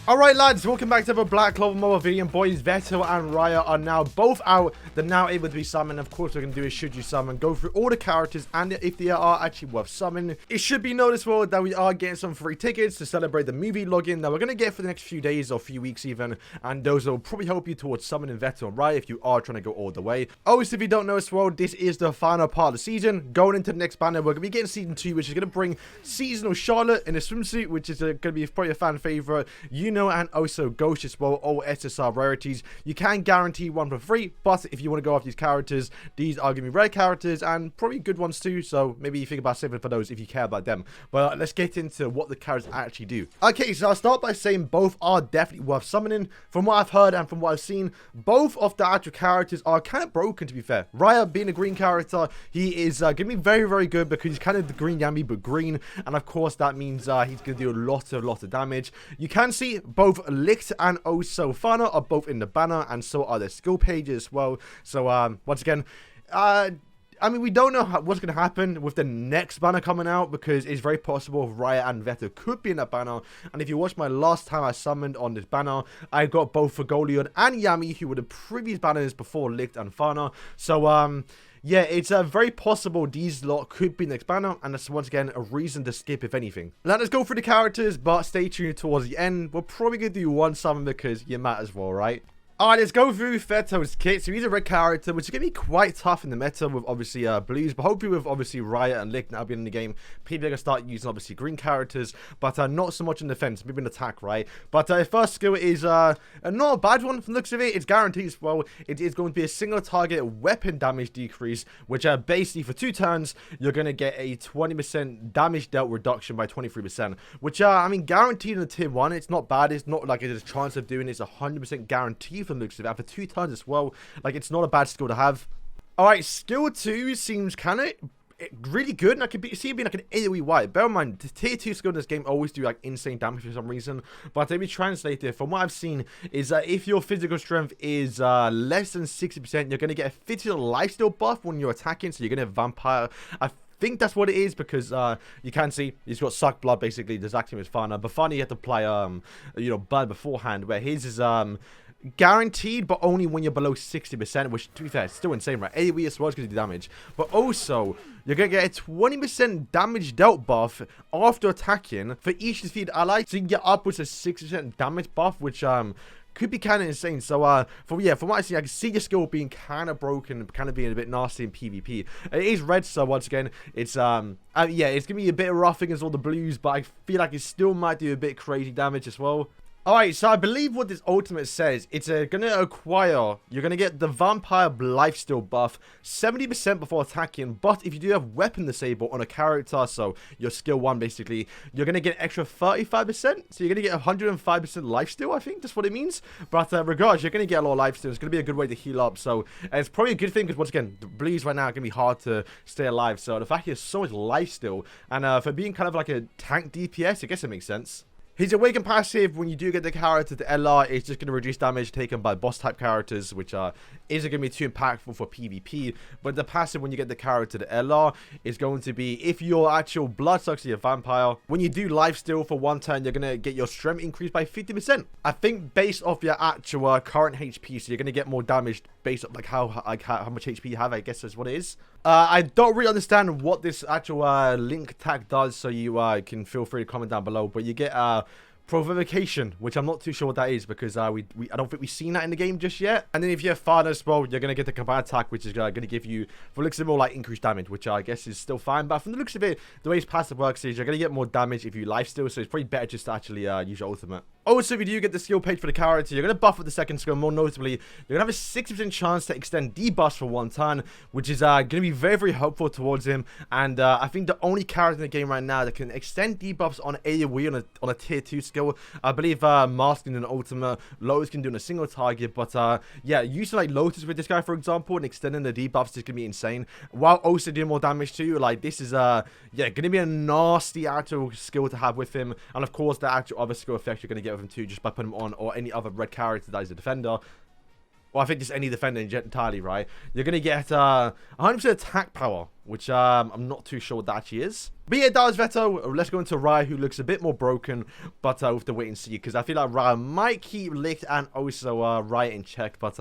Alright lads, welcome back to the Black Clover mobile video, and boys, Vetto and Rhya are now both out. They're now able to be summoned. Of course, what we're going to do is, should you summon, go through all the characters and if they are actually worth summoning. It should be noticeable that we are getting some free tickets to celebrate the movie login that we're going to get for the next few days or few weeks even, and those will probably help you towards summoning Vetto and Rhya if you are trying to go all the way. Also, if you don't know as well, this is the final part of the season. Going into the next banner, we're going to be getting season 2, which is going to bring seasonal Charlotte in a swimsuit, which is going to be probably a fan favorite, and also Ghost as well, all SSR rarities. You can guarantee one for free, but if you want to go off these characters, these are going to be rare characters and probably good ones too, so maybe you think about saving for those if you care about them. But let's get into what the characters actually do. Okay, so I'll start by saying both are definitely worth summoning. From what I've heard and from what I've seen, both of the actual characters are kind of broken, to be fair. Rhya, being a green character, he is going to be very, very good because he's kind of the green Yami, but green, and of course that means he's going to do a lot of damage. You can see both Licked and also Fana are both in the banner, and so are their skill pages as well. So once again, I mean, we don't know what's going to happen with the next banner coming out, because it's very possible Rhya and Vetto could be in that banner. And if you watch my last time I summoned on this banner, I got both Fagolion and Yami, who were the previous banners before Licked and Fana. So yeah, it's very possible these lot could be next banner, and that's once again a reason to skip if anything. Now let's go through the characters, but stay tuned towards the end. We're probably going to do one summon because you might as well, right? Alright, let's go through Vetto's kit. So he's a red character, which is going to be quite tough in the meta with obviously blues, but hopefully with obviously Rhya and Lick now being in the game, people are going to start using obviously green characters, but not so much in defense, maybe in attack, right? But first skill is not a bad one from the looks of it. It's guaranteed as well. It is going to be a single target weapon damage decrease, which basically for 2 turns, you're going to get a 20% damage dealt reduction by 23%, which I mean, guaranteed in the tier 1, it's not bad. It's not like there's a chance of doing it. It's 100% guaranteed from the looks of it. And for 2 turns as well, like, it's not a bad skill to have. Alright, skill 2 seems kind of really good, and I could see it being like an AoE white. Bear in mind, the tier 2 skill in this game always do like insane damage for some reason, but to be translated from what I've seen is that if your physical strength is less than 60%, you're going to get a physical lifesteal buff when you're attacking, so you're going to have vampire. I think that's what it is, because you can see he's got suck blood, basically the exact same as Fana, but Fana you have to apply blood beforehand, where his is guaranteed, but only when you're below 60%, which, to be fair, is still insane, right? AoE as well is going to do damage, but also you're going to get a 20% damage dealt buff after attacking for each defeated ally, so you can get upwards of 6% damage buff, which could be kind of insane. So from what I see, I can see your skill being kind of broken, kind of being a bit nasty in PvP. It is red, so once again, it's yeah, it's gonna be a bit rough against all the blues, but I feel like it still might do a bit crazy damage as well. Alright, so I believe what this ultimate says, it's going to acquire, you're going to get the Vampire Lifesteal buff 70% before attacking, but if you do have Weapon Disable on a character, so your skill 1 basically, you're going to get an extra 35%, so you're going to get 105% lifesteal, I think, that's what it means. But regardless, you're going to get a lot of lifesteal, it's going to be a good way to heal up, so it's probably a good thing, because once again, the blues right now are going to be hard to stay alive, so the fact he has so much lifesteal, and for being kind of like a tank DPS, I guess it makes sense. His Awaken passive, when you do get the character to LR, is just going to reduce damage taken by boss type characters, which isn't going to be too impactful for PvP. But the passive, when you get the character to LR, is going to be, if your actual blood sucks to your vampire, when you do lifesteal for 1 turn, you're going to get your strength increased by 50%. I think based off your actual current HP, so you're going to get more damage based on like how much HP you have, I guess is what it is. I don't really understand what this actual link tag does, so you can feel free to comment down below, but you get Provocation, which I'm not too sure what that is, because I don't think we've seen that in the game just yet. And then if you have Fana as well, you're going to get the combined attack, which is going to give you, for looks of it, more like increased damage, which I guess is still fine. But from the looks of it, the way his passive works is you're going to get more damage if you lifesteal, so it's probably better just to actually use your ultimate. Also, if you do get the skill page for the character, you're going to buff with the second skill. More notably, you're going to have a 60% chance to extend debuffs for 1 turn, which is going to be very, very helpful towards him. And I think the only character in the game right now that can extend debuffs on AoE on a tier 2 skill, I believe Mars can do an ultimate, Lotus can do on a single target, but yeah, using like Lotus with this guy, for example, and extending the debuffs is going to be insane, while also doing more damage too. Like, this is yeah, going to be a nasty actual skill to have with him. And of course, the actual other skill effects you're going to get with him too, just by putting him on, or any other red character that is a defender. Well, I think just any defender entirely, right? You're going to get 100% attack power, which I'm not too sure what that actually is. But yeah, that was Vetto. Let's go into Rhya, who looks a bit more broken, but we'll have to wait and see, because I feel like Rhya might keep Licht and also Rhya in check. But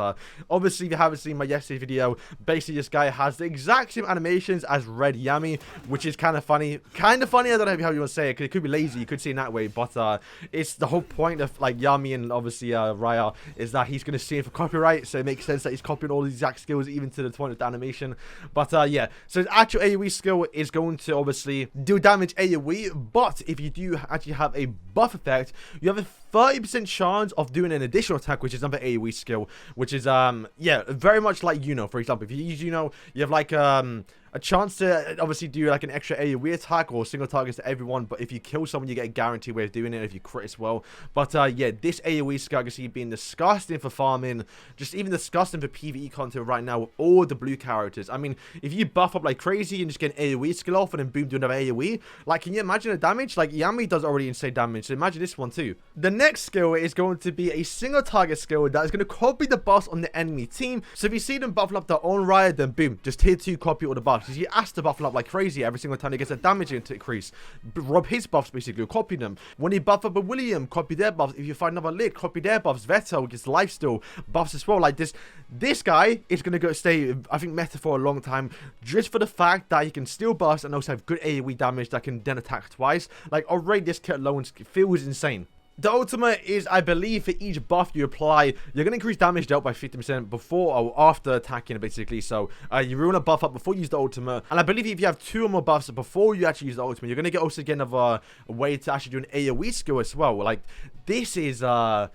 obviously, if you haven't seen my yesterday video, basically this guy has the exact same animations as Red Yami, which is kind of funny. Kind of funny, I don't know how you want to say it, because it could be lazy, you could see it in that way, but it's the whole point of like Yami and obviously Rhya is that he's going to see it for copyright, so it makes sense that he's copying all the exact skills, even to the point of the animation. But yeah, so his actual AoE skill is going to obviously do damage AoE, but if you do actually have a buff effect, you have a 30% chance of doing an additional attack, which is another AoE skill, which is yeah, very much like for example. If you use you have like a chance to obviously do like an extra AoE attack or single targets to everyone, but if you kill someone, you get a guaranteed way of doing it if you crit as well. But yeah, this AoE skill I can see being disgusting for farming, just even disgusting for PvE content right now with all the blue characters. I mean, if you buff up like crazy and just get an AoE skill off and then boom, do another AoE, like, can you imagine the damage? Like, Yami does already insane damage, so imagine this one too. The next skill is going to be a single target skill that is going to copy the buffs on the enemy team. So if you see them buffle up their own Rhya, then boom, just tier 2 copy all the buffs. You ask to buffle up like crazy every single time he gets a damage increase. Rob his buffs, basically, copy them. When he buff up a William, copy their buffs. If you find another Lick, copy their buffs. Vetto gets lifesteal buffs as well. Like this guy is going to stay, I think, meta for a long time, just for the fact that he can steal buffs and also have good AoE damage that can then attack twice. Like, already this kit alone feels insane. The ultimate is, I believe, for each buff you apply, you're going to increase damage dealt by 50% before or after attacking, basically. So, you want to buff up before you use the ultimate. And I believe if you have 2 or more buffs before you actually use the ultimate, you're going to get also again a way to actually do an AoE skill as well. Like, this is, yeah,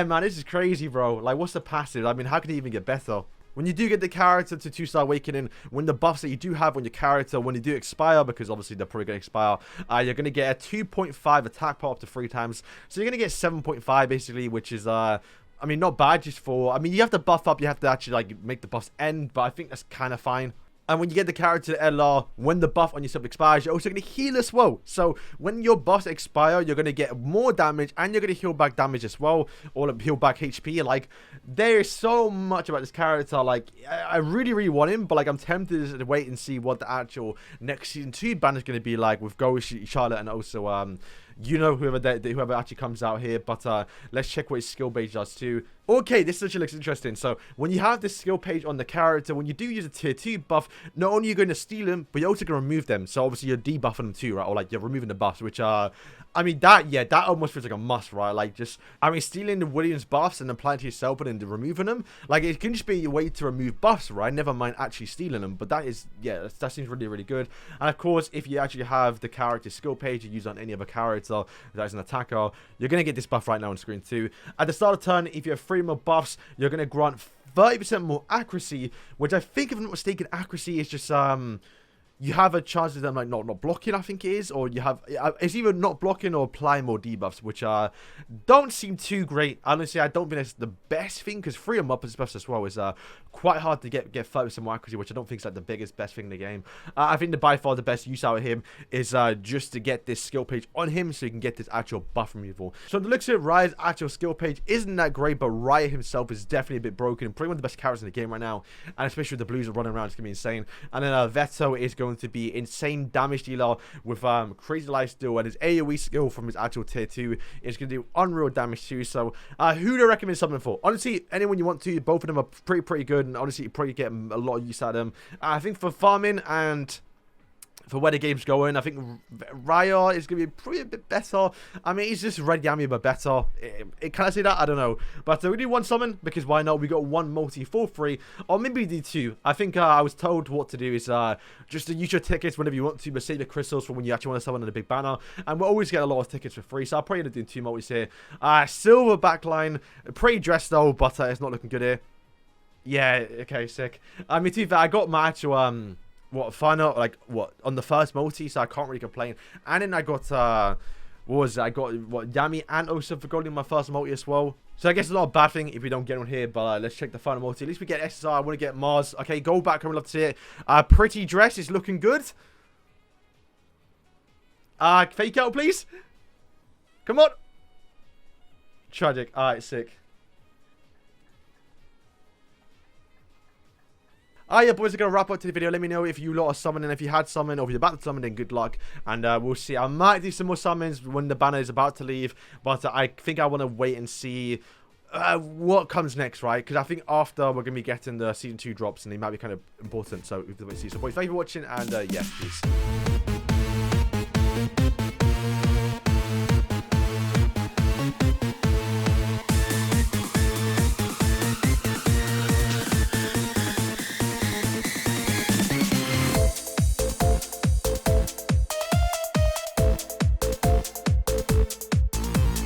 man, this is crazy, bro. Like, what's the passive? I mean, how can it even get better? When you do get the character to 2-star awakening, when the buffs that you do have on your character, when they do expire, because obviously they're probably going to expire, you're going to get a 2.5 attack power up to 3 times. So you're going to get 7.5 basically, which is, I mean, not bad just for, I mean, you have to buff up, you have to actually like make the buffs end, but I think that's kind of fine. And when you get the character to LR, when the buff on yourself expires, you're also going to heal as well. So when your buffs expire, you're going to get more damage and you're going to heal back damage as well. Or heal back HP. Like, there is so much about this character. Like, I really, really want him. But, like, I'm tempted to wait and see what the actual next Season 2 ban is going to be like with Ghost, Charlotte, and also, whoever actually comes out here. But let's check what his skill page does too. Okay, this actually looks interesting. So when you have this skill page on the character, when you do use a tier 2 buff, not only are you going to steal them, but you're also going to remove them. So obviously you're debuffing them too, right? Or like you're removing the buffs, which I mean, that almost feels like a must, right? Like, just, I mean, stealing the Williams buffs and applying to yourself and then removing them, like, it can just be a way to remove buffs, right? Never mind actually stealing them. But that is, yeah, that seems really, really good. And of course, if you actually have the character skill page you use on any other character that is an attacker, you're going to get this buff right now on screen too. At the start of turn, if you have 3 more buffs, you're going to grant 30% more accuracy, which I think, if I'm not mistaken, accuracy is just, you have a chance of them like not blocking, I think it is, or you have, it's either not blocking or applying more debuffs, which don't seem too great. Honestly, I don't think that's the best thing, because 3 of them up as buffs as well is quite hard to get 30% more accuracy, which I don't think is like the biggest best thing in the game. I think by far the best use out of him is just to get this skill page on him so you can get this actual buff removal. So the looks of it, Rhya's actual skill page isn't that great, but Rhya himself is definitely a bit broken. Probably one of the best characters in the game right now, and especially with the blues running around, it's gonna be insane. And then Vetto is going to be insane damage dealer with crazy lifesteal, and his AoE skill from his actual tier 2 is going to do unreal damage too. So who do I recommend something for? Honestly, anyone you want to. Both of them are pretty good, and honestly you probably get a lot of use out of them. I think for farming and for where the game's going, I think Rhya is going to be probably a bit better. I mean, he's just Red Yami, but better. Can I say that? I don't know. But we do 1 summon, because why not? We got 1 multi for free, or maybe we do 2. I think I was told what to do is just to use your tickets whenever you want to, but save your crystals for when you actually want to summon in a big banner. And we'll always get a lot of tickets for free, so I'll probably end up doing 2 multis here. Silver backline, pretty dressed though, but it's not looking good here. Yeah, okay, sick. I mean, to be fair, I got my actual final, like, on the first multi, so I can't really complain. And then I got, what was it? I got, Yami and Osa for golding my first multi as well. So I guess it's not a bad thing if we don't get on here, but let's check the final multi. At least we get SSR. I want to get Mars. Okay, gold back, I would love to see it. Pretty dress is looking good. Fake out, please. Come on. Tragic. Alright, sick. Yeah, boys, we're going to wrap up to the video. Let me know if you lot are summoning, if you had summon, or if you're about to summon, then good luck. And we'll see. I might do some more summons when the banner is about to leave, but I think I want to wait and see what comes next, right? Because I think after we're going to be getting the Season 2 drops, and they might be kind of important. So, we'll see. So, boys, thank you for watching, and yeah, peace.